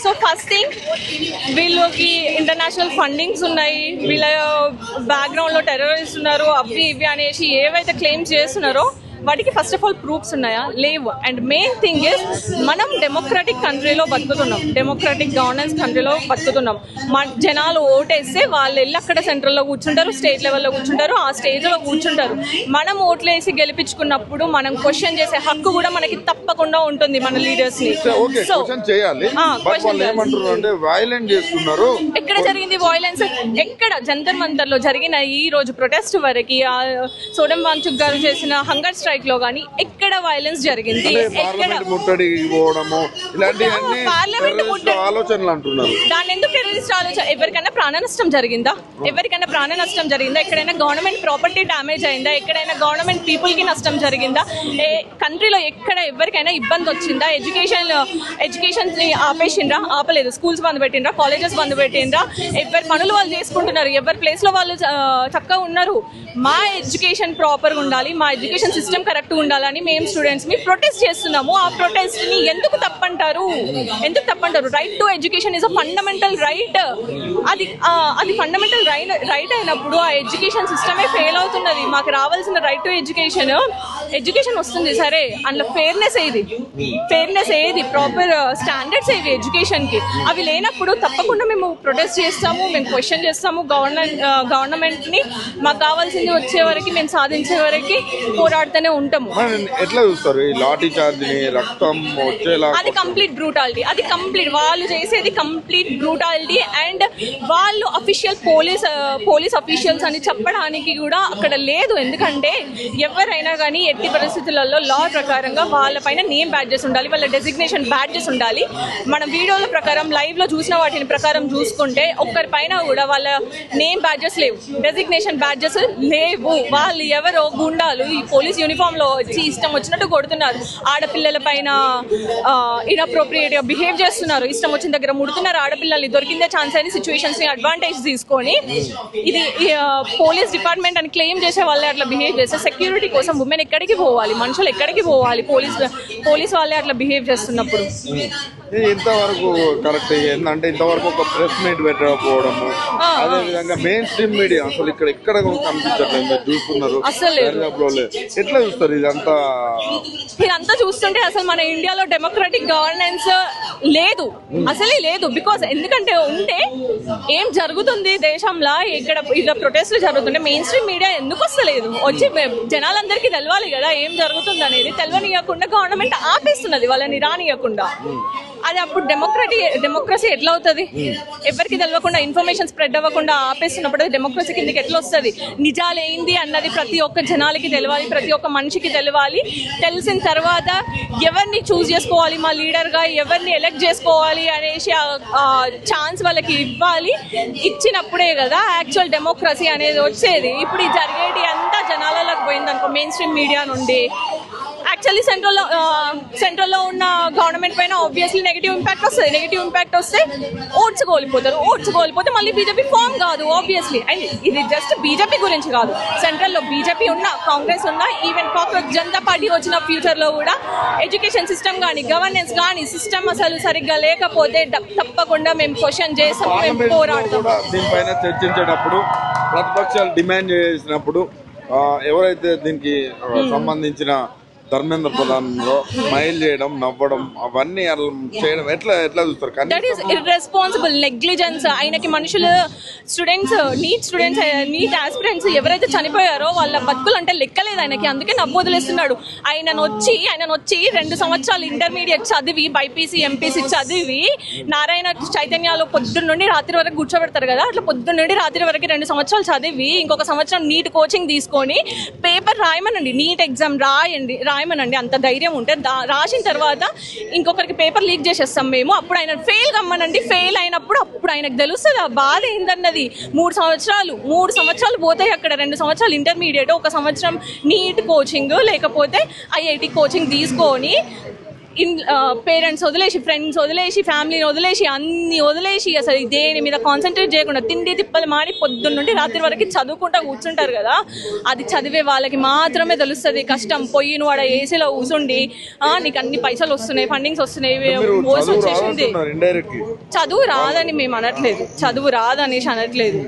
So first thing వీళ్ళకి international fundings ఉన్నాయి, వీళ్ళ బ్యాక్గ్రౌండ్లో టెర్రరిస్ట్ ఉన్నారు, అవి ఇవి అనేసి ఏవైతే క్లెయిమ్స్ చేస్తున్నారో వాటికి ఫస్ట్ ఆఫ్ ఆల్ ప్రూఫ్స్ ఉన్నాయా? లేవు. అండ్ మెయిన్ థింగ్ ఇస్ మనం డెమోక్రటిక్ కంట్రీలో బతుకుతున్నాం, డెమోక్రటిక్ గవర్నెన్స్ కంట్రీలో బతుకుతున్నాం. జనాలు ఓటేస్తే వాళ్ళు వెళ్ళి అక్కడ సెంట్రల్లో కూర్చుంటారు, స్టేట్ లెవెల్లో కూర్చుంటారు, ఆ స్టేజ్లో కూర్చుంటారు. మనం ఓట్లు వేసి గెలిపించుకున్నప్పుడు మనం క్వశ్చన్ చేసే హక్కు కూడా మనకి తప్పకుండా ఉంటుంది మన లీడర్స్ ని. సో ఎక్కడ జరిగింది వాయిలెన్స్? ఎక్కడ? జంతర్ మంతర్ లో జరిగిన ఈ రోజు ప్రొటెస్ట్ వరకు సోడం వాంచుక్ గారు చేసిన హంగర్ స్ట్రైక్ లో గానీ ఎక్కడ వైలెన్స్ జరిగింది? దాన్ని ఎందుకు టెర్రరిస్ట్ ఆలోచన? ఎవరికైనా ప్రాణ నష్టం జరిగిందా? ఎవరికైనా ప్రాణ నష్టం జరిగిందా? ఎక్కడైనా గవర్నమెంట్ ప్రాపర్టీ డ్యామేజ్ అయిందా? ఎక్కడైనా గవర్నమెంట్ పీపుల్ కి నష్టం జరిగిందా? కంట్రీలో ఎక్కడ ఎవరికైనా ఇబ్బంది వచ్చిందా? ఎడ్యుకేషన్ ఆపేసిండ్రా? ఆపలేదు. స్కూల్స్ బంద్ పెట్టిండ్రా? కాలేజెస్ బంద్ పెట్టిండ్రా? ఎవరి పనులు వాళ్ళు చేసుకుంటున్నారు, ఎవరి ప్లేస్ లో వాళ్ళు చక్కగా ఉన్నారు. మా ఎడ్యుకేషన్ ప్రాపర్గా ఉండాలి, మా ఎడ్యుకేషన్ సిస్టమ్ కరెక్ట్ ఉండాలని మేము స్టూడెంట్స్ మీ ప్రొటెస్ట్ చేస్తున్నాము. ఆ ప్రొటెస్ట్ ని ఎందుకు తప్పంటారు? ఎందుకు తప్పంటారు? Right to education is a fundamental right. అది ఫండమెంటల్ రైట్ అయినప్పుడు ఆ ఎడ్యుకేషన్ సిస్టమే ఫెయిల్ అవుతున్నది. మాకు రావాల్సిన రైట్ టు ఎడ్యుకేషన్ వస్తుంది సరే, అందులో ఫెయిర్నెస్ ఏది ప్రాపర్ స్టాండర్డ్స్ ఏవి ఎడ్యుకేషన్ కి? అవి లేనప్పుడు తప్పకుండా మేము ప్రొటెస్ట్ చేస్తాము, మేము క్వశ్చన్ చేస్తాము గవర్నమెంట్ ని. మాకు కావాల్సింది వచ్చే వరకు, మేము సాధించే వరకు పోరాడుతూనే ఉంటాము. ఎట్లా చూస్తారు ఈ లాఠీ చార్జ్ ని? రక్తం వచ్చేలా? అది కంప్లీట్ బ్రూటాలిటీ. అది కంప్లీట్ వాళ్ళు చేసేది కంప్లీట్ బ్రూటాలిటీ. అండ్ వాళ్ళు అఫీషియల్ పోలీస్ అఫీషియల్స్ అని చెప్పడానికి కూడా అక్కడ లేదు. ఎందుకంటే ఎవరైనా కానీ ఎట్టి పరిస్థితులలో లా ప్రకారంగా వాళ్ళపైన నేమ్ బ్యాడ్జెస్ ఉండాలి, వాళ్ళ డెసిగ్నేషన్ బ్యాడ్జెస్ ఉండాలి. మన వీడియోల ప్రకారం లైవ్ లో చూసిన వాటిని ప్రకారం చూసుకుంటే ఒక్కరి పైన కూడా వాళ్ళ నేమ్ బ్యాడ్జెస్ లేవు, డెసిగ్నేషన్ బ్యాడ్జెస్ లేవు. వాళ్ళు ఎవరో గుండాలు ఈ పోలీస్ యూనిఫామ్ లో వచ్చి ఇష్టం వచ్చినట్టు కొడుతున్నారు, ఆడపిల్లల పైన ఇన్అప్రోప్రియేట్ గా బిహేవ్ చేస్తున్నారు, ఇష్టం వచ్చిన దగ్గర ముడుతున్నారు ఆడపిల్లల్ని. దొరికిందే ఛాన్స్ అయిన సిచ్యువేషన్స్ ని అడ్వాంటేజ్ తీసుకొని ఇది పోలీస్ డిపార్ట్మెంట్ అని క్లెయిమ్ చేసే వాళ్ళే అట్లా బిహేవ్ చేస్తే సెక్యూరిటీ కోసం ఉమెన్ ఎక్కడికి పోవాలి? మనుషులు ఎక్కడికి పోవాలి? పోలీస్ వాళ్ళే అట్లా బిహేవ్ చేస్తున్నప్పుడు ఇంతవరకు కరెక్ట్ ఏంటంటే ఇంతవరకు ఒక ప్రెస్ మీట్ పెట్టకపోవడము, అదే విధంగా మెయిన్ స్ట్రీమ్ మీడియా అసలు ఇక్కడ కనిపించట్లేదు. మీరు చూస్తున్నారు అసలు ఎట్లా చూస్తారు ఇదంతా చూస్తుంటే అసలు మన ఇండియాలో డెమోక్రటిక్ గవర్నెన్స్ లేదు, అసలే లేదు. బికాస్ ఎందుకంటే ఉంటే ఏం జరుగుతుంది దేశంలో, ఇక్కడ ఇలా ప్రొటెస్ట్లు జరుగుతుంటే మెయిన్ స్ట్రీమ్ మీడియా ఎందుకు వస్తలేదు? వచ్చి జనాలందరికీ తెలవాలి కదా ఏం జరుగుతుంది అనేది. తెలవనియకుండా గవర్నమెంట్ ఆపేస్తున్నది వాళ్ళని రానియకుండా. అది అప్పుడు డెమోక్రసీ ఎట్లా అవుతుంది? ఎవరికి తెలవకుండా ఇన్ఫర్మేషన్ స్ప్రెడ్ అవ్వకుండా ఆపేస్తున్నప్పుడు డెమోక్రసీ కిందకి ఎట్లా వస్తుంది? నిజాలు ఏంది అన్నది ప్రతి ఒక్క జనాలకి తెలవాలి, ప్రతి ఒక్క మనిషికి తెలవాలి. తెలిసిన తర్వాత ఎవరిని చూస్ చేసుకోవాలి మా లీడర్గా, ఎవరిని ఎలెక్ట్ చేసుకోవాలి అనేసి ఛాన్స్ వాళ్ళకి ఇవ్వాలి. ఇచ్చినప్పుడే కదా యాక్చువల్ డెమోక్రసీ అనేది వచ్చేది. ఇప్పుడు ఈ జరిగేటి అంతా జనాలకు పోయింది అనుకో మెయిన్ స్ట్రీమ్ మీడియా నుండి. యాక్చువల్లీ సెంట్రల్లో ఉన్న గవర్నమెంట్ పైన ఆబ్వియస్లీ నెగిటివ్ ఇంపాక్ట్ వస్తుంది. నెగిటివ్ ఇంపాక్ట్ వస్తే ఓట్స్ కోల్పోతే మళ్ళీ బీజేపీ ఫామ్ కాదు ఆబ్వియస్లీ. అండ్ ఇది జస్ట్ బీజేపీ గురించి కాదు, సెంట్రల్లో బీజేపీ ఉన్నా, కాంగ్రెస్ ఉన్నా, ఈవెన్ కాంగ్రెస్ జనతా పార్టీ వచ్చిన ఫ్యూచర్లో కూడా ఎడ్యుకేషన్ సిస్టమ్ కానీ గవర్నెన్స్ కానీ సిస్టమ్ అసలు సరిగ్గా లేకపోతే తప్పకుండా మేము క్వశ్చన్ చేస్తాం, మేము పోరాడతాం. దీనిపైన చర్చించేటప్పుడు ప్రతిపక్షాలు డిమాండ్ చేసినప్పుడు ఎవరైతే దీనికి సంబంధించిన ధర్మేంద్ర ప్రధాన్ స్మైల్ చేయడం, నవ్వడం, అవన్నీ చేయడం ఎట్లా చూస్తారు? That is irresponsible negligence. ఆయనకి మనుషులు నీట్ ఆస్పిరెంట్స్ ఎవరైతే చనిపోయారో వాళ్ళ బతుకులు అంటే లెక్కలేదు ఆయనకి, అందుకే నవ్వొదిలేస్తున్నాడు. ఆయన వచ్చి 2 సంవత్సరాలు ఇంటర్మీడియట్ చదివి బైపీసీ ఎంపీసీ చదివి నారాయణ చైతన్యాలో పొద్దున్న నుండి రాత్రి వరకు కూర్చోబెడతారు కదా, అట్లా పొద్దున్న నుండి రాత్రి వరకు 2 సంవత్సరాలు చదివి ఇంకొక సంవత్సరం నీట్ కోచింగ్ తీసుకొని పేపర్ రాయమనండి, నీట్ ఎగ్జామ్ రాయమనండి. అంత ధైర్యం ఉంటే రాసిన తర్వాత ఇంకొకరికి పేపర్ లీక్ చేసేస్తాం మేము. అప్పుడు ఆయన ఫెయిల్ కమ్మనండి. ఫెయిల్ అయినప్పుడు అప్పుడు ఆయనకు తెలుస్తుంది ఆ బాధ ఏందన్నది. 3 సంవత్సరాలు పోతాయి అక్కడ. 2 సంవత్సరాలు ఇంటర్మీడియట్, 1 సంవత్సరం నీట్ కోచింగ్ లేకపోతే ఐఐటి కోచింగ్ తీసుకొని పేరెంట్స్ వదిలేసి, ఫ్రెండ్స్ వదిలేసి, ఫ్యామిలీని వదిలేసి, అన్ని వదిలేసి అసలు దేని మీద కాన్సన్ట్రేట్ చేయకుండా తిండి తిప్పలు మాడి పొద్దున్న నుండి రాత్రి వరకు చదువుకుంటా కూర్చుంటారు కదా. అది చదివే వాళ్ళకి మాత్రమే తెలుస్తుంది కష్టం. పోయి నువ్వు ఆడ ఏసీలో కూర్చుండి నీకు అన్ని పైసలు వస్తున్నాయి, ఫండింగ్స్ వస్తున్నాయి, మోసం వచ్చేసింది. చదువు రాదని మేము అనట్లేదు, చదువు రాదనేసి అనట్లేదు.